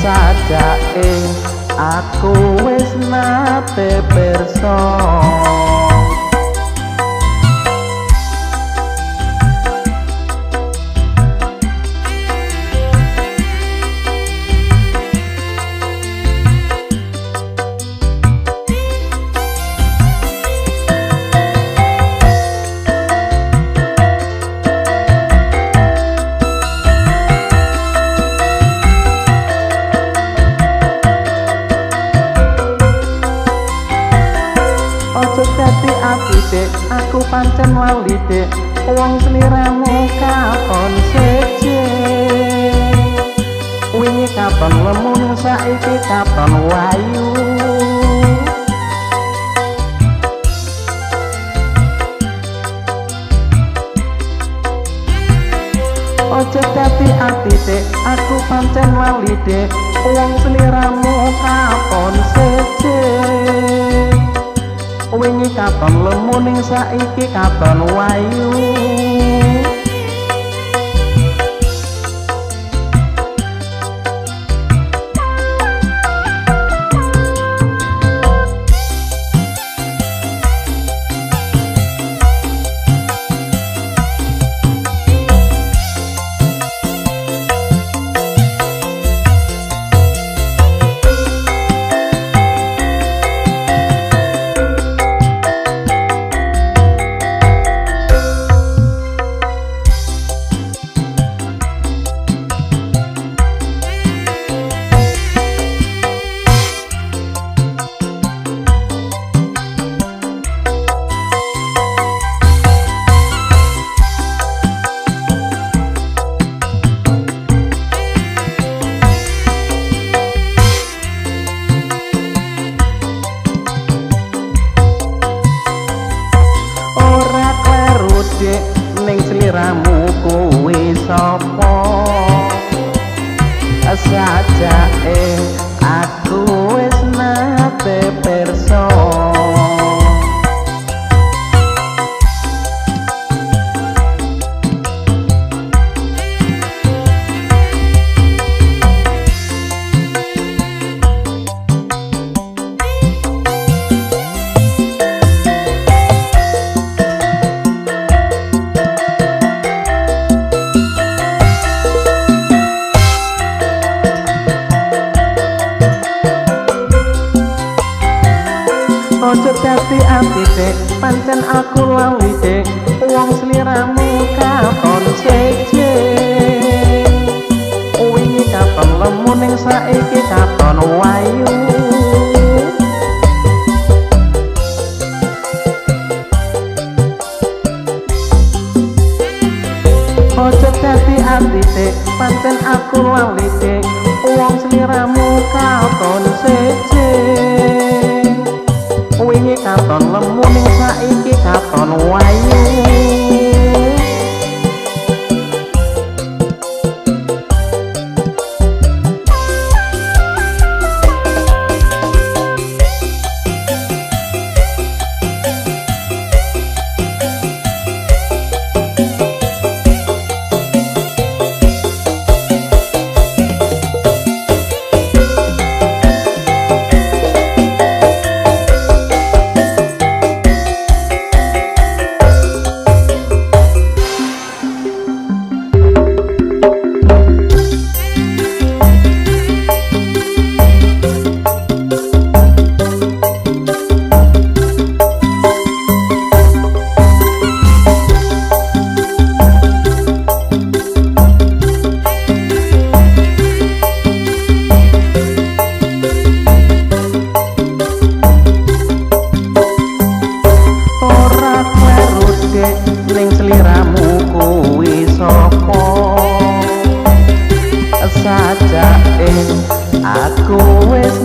sajake aku wis nate pirsa. Dadi ati dek, aku pancen lali dek, wong sliramu katon seje. Wingi katon lemun, saiki katon wayu. Ojo dadi ati dek, aku pancen lali dek, wong sliramu katon seje. Wingi katon lemuning saiki katon wayu. Ning sliramu kuwi sapa? Sajake aku wis nate pirsa. Ojo dadi ati dek, pancen aku lali dek, wong sliramu katon seje. Wingi katon lemuning saiki katon wayu. Ojo dadi ati dek, pancen aku lali dek, wong sliramu katon seje. Wingi katon lemuning saiki katon wayu. Ning sliramu kuwi sapa? Sajake aku wis